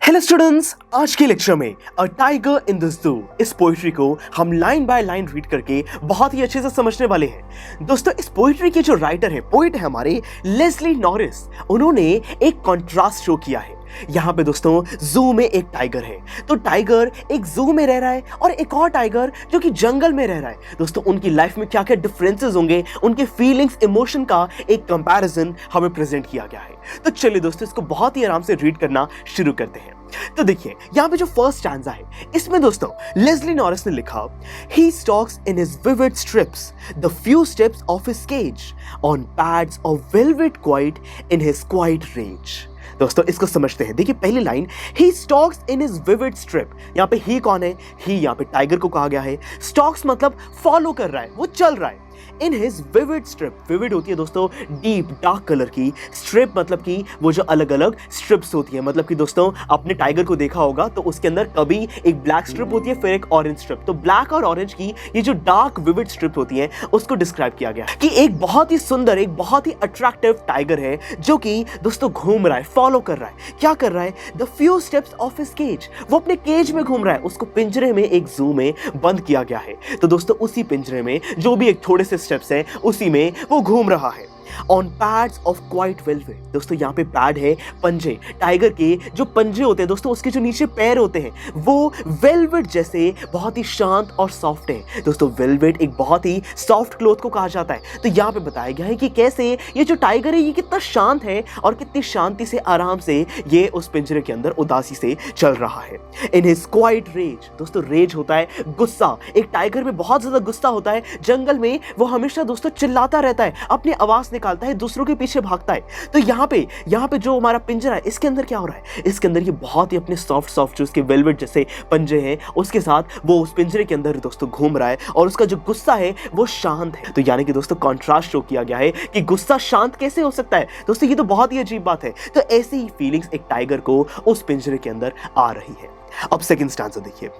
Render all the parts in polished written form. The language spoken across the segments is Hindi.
हेलो स्टूडेंट्स, आज के लेक्चर में अ टाइगर इन दिस जू इस पोइट्री को हम लाइन बाय लाइन रीड करके बहुत ही अच्छे से समझने वाले हैं। दोस्तों, इस पोइट्री के जो राइटर है, पोइट है हमारे लेस्ली नॉरिस। उन्होंने एक कॉन्ट्रास्ट शो किया है। यहाँ पे दोस्तों जू में एक टाइगर है, तो टाइगर एक जू में रह रहा है और एक और टाइगर जो कि जंगल में रह रहा है। दोस्तों, उनकी लाइफ में क्या क्या डिफरेंसेस होंगे, उनके फीलिंग्स, इमोशन का एक कंपैरिजन हमें प्रेजेंट किया गया है। तो चलिए दोस्तों, इसको बहुत ही आराम से रीड करना शुरू करते हैं। तो देखिए, यहाँ पे जो फर्स्ट स्टैंजा है, इसमें दोस्तों लेस्ली नॉरिस ने लिखा, he stalks in his vivid strips the few steps of his cage on pads of velvet quiet in his quiet rage। दोस्तों, इसको समझते हैं। देखिए, पहली line, he stalks in his vivid strip। यहाँ पे ही कौन है? ही यहाँ पे टाइगर को कहा गया है। stalks मतलब फॉलो कर रहा है, वो चल रहा है। In his vivid strip, vivid होती है दोस्तों डीप डार्क कलर की, स्ट्रिप मतलब कि वो जो अलग अलग स्ट्रिप्स होती है। मतलब कि दोस्तों, आपने टाइगर को देखा होगा तो उसके अंदर कभी एक ब्लैक स्ट्रिप होती है, फिर एक ऑरेंज स्ट्रिप। तो ब्लैक और ऑरेंज की ये जो डार्क विविड स्ट्रिप होती है, उसको डिस्क्राइब किया गया कि एक बहुत ही सुंदर, एक बहुत ही अट्रैक्टिव टाइगर है जो कि दोस्तों घूम रहा है, फॉलो कर रहा है। क्या कर रहा है? The few steps of his cage, वो अपने केज में घूम रहा है। उसको पिंजरे में, एक जू में बंद किया गया है। तो दोस्तों, उसी पिंजरे में जो भी एक थोड़े से स्टेप्स हैं, उसी में वो घूम रहा है। On pads of white velvet, दोस्तों यहाँ पे पैड है, पंजे। टाइगर के जो पंजे होते हैं दोस्तों, उसके जो नीचे पैर होते हैं, वो वेलवेट जैसे बहुत ही शांत और सॉफ्ट है। दोस्तों, वेलवेट एक बहुत ही सॉफ्ट क्लॉथ को कहा जाता है। तो यहाँ पे बताया गया है कि कैसे ये जो टाइगर है, ये कितना शांत है और कितनी शांति से, आराम से ये उस पिंजरे के अंदर उदासी से चल रहा है। इन हिज क्वाइट रेज, दोस्तों रेज होता है गुस्सा। एक टाइगर में बहुत ज्यादा गुस्सा होता है। जंगल में वो हमेशा दोस्तों चिल्लाता रहता है, अपनी आवाज निकालता है, दूसरों के पीछे भागता है। तो यहाँ पे जो हमारा पिंजरा है, इसके अंदर क्या हो रहा है? इसके अंदर ये बहुत ही अपने सॉफ्ट जो उसके वेलवेट जैसे पंजे हैं, उसके साथ वो उस पिंजरे के अंदर दोस्तों घूम रहा है और उसका जो गुस्सा है वो शांत है। तो यानी कि दोस्तों कॉन्ट्रास्ट शो किया गया है कि गुस्सा शांत कैसे हो सकता है। दोस्तों, ये तो बहुत ही अजीब बात है। तो ऐसी ही फीलिंग्स एक टाइगर को उस पिंजरे के अंदर आ रही है। अब सेकंड स्टैंजा देखिए,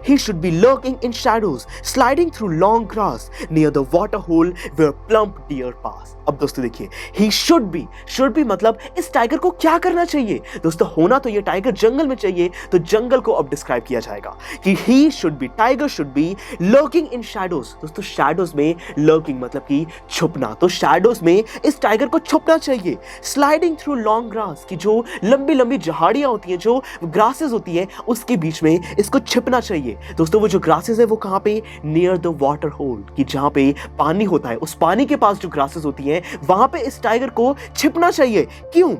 he should be lurking in shadows, sliding through long grass near the water hole where plump deer pass। अब दोस्तों देखिए, he should be मतलब इस टाइगर को क्या करना चाहिए? दोस्तों, होना तो ये टाइगर जंगल में चाहिए। तो जंगल को अब डिस्क्राइब किया जाएगा कि he should be, tiger should be lurking in shadows। दोस्तों, शैडोज में lurking मतलब कि छुपना। तो शैडोज में इस टाइगर को छुपना चाहिए। स्लाइडिंग थ्रू लॉन्ग ग्रास, की जो लंबी लंबी झाड़ियां होती हैं, जो ग्रासेस होती है, उसके बीच में इसको छिपना चाहिए। दोस्तों, वो जो ग्रासेस है वो कहां पे? नियर द वाटर होल, कि जहां पे पानी होता है, उस पानी के पास जो ग्रासेस होती हैं, वहां पे इस टाइगर को छिपना चाहिए। क्यों?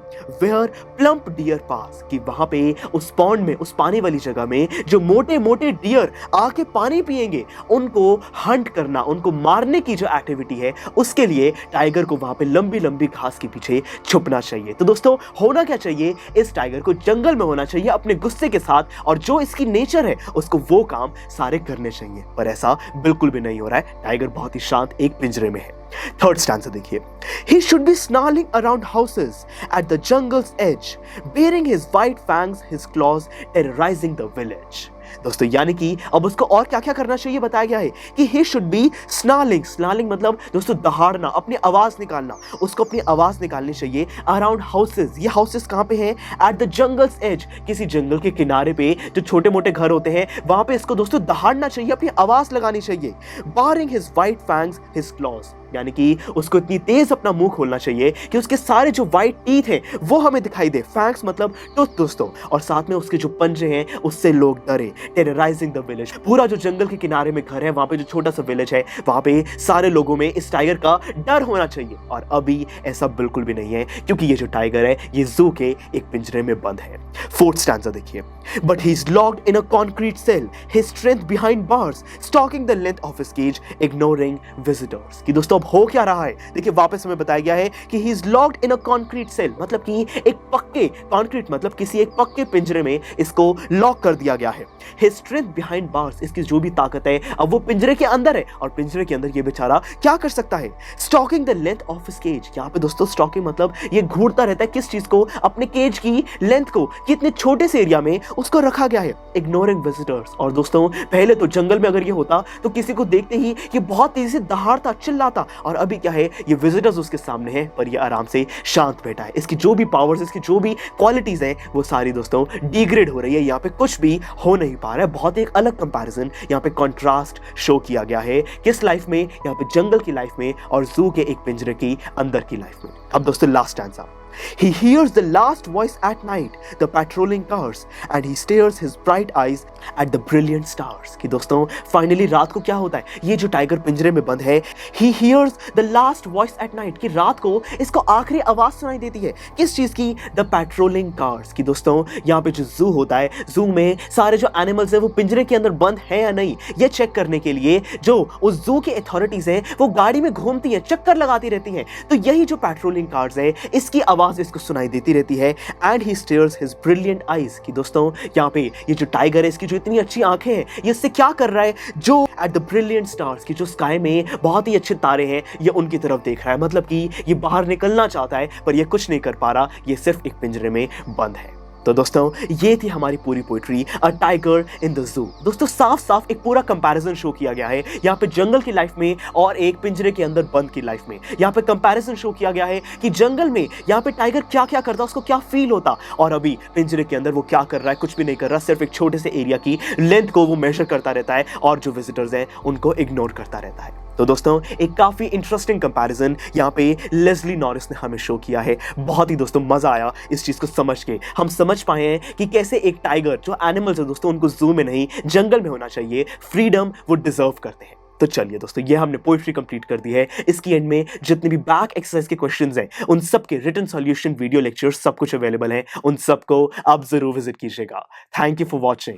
वेयर प्लम्प डियर पास, कि वहां पे उस पॉन्ड में, उस पानी वाली जगह में जो मोटे मोटे डियर आके पानी पिएंगे, उनको हंट करना, उनको मारने की जो एक्टिविटी है, उसके लिए टाइगर को वहां पे लंबी लंबी घास के पीछे छुपना चाहिए। तो दोस्तों, होना क्या चाहिए? इस टाइगर को जंगल में होना चाहिए अपने गुस्से के साथ, और जो इसकी नेचर है उसको वो काम सारे करने चाहिए। पर ऐसा बिल्कुल भी नहीं हो रहा है। टाइगर बहुत ही शांत एक पिंजरे में है। थर्ड स्टैंजा देखिए, he should be snarling around houses at the jungle's edge, baring his white fangs, his claws, terrorizing the village। दोस्तों, यानी कि अब उसको और क्या क्या करना चाहिए बताया गया है कि he should be snarling, snarling मतलब दोस्तों दहाड़ना, अपनी आवाज निकालना। उसको अपनी आवाज निकालनी चाहिए अराउंड हाउसेस। ये हाउसेस कहां पे हैं? एट द जंगल्स एज, किसी जंगल के किनारे पे जो छोटे मोटे घर होते हैं, वहां पे इसको दोस्तों दहाड़ना चाहिए, अपनी आवाज लगानी चाहिए। Baring his white fangs, his claws, यानी कि उसको इतनी तेज अपना मुंह खोलना चाहिए कि उसके सारे जो व्हाइट टीथ हैं वो हमें दिखाई दे। फैंग्स मतलब टूथ दोस्तों, और साथ में उसके जो पंजे हैं उससे लोग डरे। टेरराइजिंग द विलेज, पूरा जो जंगल के किनारे में घर है, वहां पे जो छोटा सा विलेज है, वहां पे सारे लोगों में इस टाइगर का डर होना चाहिए। और अभी ऐसा बिल्कुल भी नहीं है, क्योंकि ये जो टाइगर है ये जू के एक पिंजरे में बंद है। फोर्थ स्टैंजा देखिए, but he is locked in a concrete cell, his strength behind bars, stalking the length of his cage, ignoring visitors. कि दोस्तों, अब हो क्या रहा है? देखिए, वापस हमें बताया गया है कि he is locked in a concrete cell, मतलब कि एक पक्के, कॉन्क्रीट मतलब किसी एक पक्के पिंजरे में इसको लॉक कर दिया गया है। हिज स्ट्रेंथ बिहाइंड बार्स, इसकी जो भी ताकत है अब वो पिंजरे के अंदर है, और पिंजरे के अंदर ये बेचारा क्या कर सकता है? Stalking the length of his cage. यहाँ पे दोस्तों स्टॉकिंग मतलब ये घूरता रहता है, किस चीज को? अपने केज की लेंथ को, कि इतने छोटे से एरिया में उसको रखा गया है। इग्नोरिंग विजिटर्स, और दोस्तों पहले तो जंगल में अगर ये होता तो किसी को देखते ही ये बहुत तेजी से दहाड़ता, चिल्लाता, और अभी क्या है, ये विजिटर्स उसके सामने हैं पर ये आराम से शांत बैठा है। इसकी जो भी पावर्स, इसकी जो भी क्वालिटीज हैं वो सारी दोस्तों डिग्रेड हो रही है। यहाँ पे कुछ भी हो नहीं पा रहा है। बहुत एक अलग कंपैरिजन यहाँ पे कॉन्ट्रास्ट शो किया गया है, किस लाइफ में, यहाँ पे जंगल की लाइफ में और जू के एक पिंजरे की अंदर की लाइफ में। अब दोस्तों last answer, he hears the last voice at night, the patrolling cars, and he stares his bright eyes at the brilliant stars। कि दोस्तों फाइनली रात को क्या होता है, ये जो टाइगर पिंजरे में बंद है, he hears the last voice at night, कि रात को इसको आखिरी आवाज सुनाई देती है, किस चीज की, the patrolling cars। कि दोस्तों यहाँ पे जो जू होता है, जू में सारे जो एनिमल्स है वो पिंजरे के अंदर बंद है या नहीं ये चेक करने के लिए जो उस जू की अथॉरिटीज हैं वो गाड़ी में घूमती हैं, चक्कर लगाती रहती हैं। तो यही जो पेट्रोलिंग कार्स है इसकी आवाज इसको सुनाई देती रहती है। And he stairs his brilliant eyes, कि दोस्तों यहाँ पे ये जो टाइगर है इसकी जो इतनी अच्छी आंखें हैं ये इससे क्या कर रहा है, जो एट द ब्रिलियंट स्टार्स, की जो स्काई में बहुत ही अच्छे तारे हैं ये उनकी तरफ देख रहा है। मतलब कि ये बाहर निकलना चाहता है पर ये कुछ नहीं कर पा रहा, ये सिर्फ एक पिंजरे में बंद है। तो दोस्तों ये थी हमारी पूरी poetry a tiger in the zoo. दोस्तों साफ साफ एक पूरा कंपैरिजन शो किया गया है यहाँ पे जंगल की लाइफ में और एक पिंजरे के अंदर बंद की लाइफ में। यहाँ पे कंपैरिजन शो किया गया है कि जंगल में यहाँ पे टाइगर क्या क्या करता, उसको क्या फील होता, और अभी पिंजरे के अंदर वो क्या कर रहा है, कुछ भी नहीं कर रहा, सिर्फ एक छोटे से एरिया की लेंथ को वो मेजर करता रहता है और जो विजिटर्स हैं उनको इग्नोर करता रहता है। तो दोस्तों एक काफी इंटरेस्टिंग कंपैरिजन यहाँ पे लेस्ली नॉरिस ने हमें शो किया है। बहुत ही दोस्तों मजा आया इस चीज को समझ के। हम समझ पाए हैं कि कैसे एक टाइगर, जो एनिमल्स है दोस्तों उनको जू में नहीं जंगल में होना चाहिए, फ्रीडम वो डिजर्व करते हैं। तो चलिए दोस्तों ये हमने पोइट्री कंप्लीट कर दी है। इसकी एंड में जितने भी बैक एक्सरसाइज के क्वेश्चंस हैं उन सब के रिटन सॉल्यूशन, वीडियो लेक्चर्स सब कुछ अवेलेबल है, उन सबको आप जरूर विजिट कीजिएगा। Thank you for watching.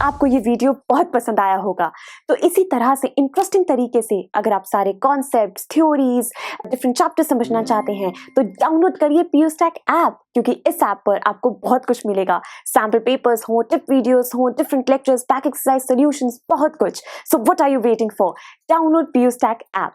आपको ये वीडियो बहुत पसंद आया होगा, तो इसी तरह से इंटरेस्टिंग तरीके से अगर आप सारे कॉन्सेप्ट्स, थ्योरीज, डिफरेंट चैप्टर समझना चाहते हैं तो डाउनलोड करिए PureStack ऐप, क्योंकि इस ऐप पर आपको बहुत कुछ मिलेगा। सैम्पल पेपर्स हो, टिप वीडियोस हो, different lectures, back exercise solutions, बहुत कुछ। So what are you waiting for? Download PureStack app.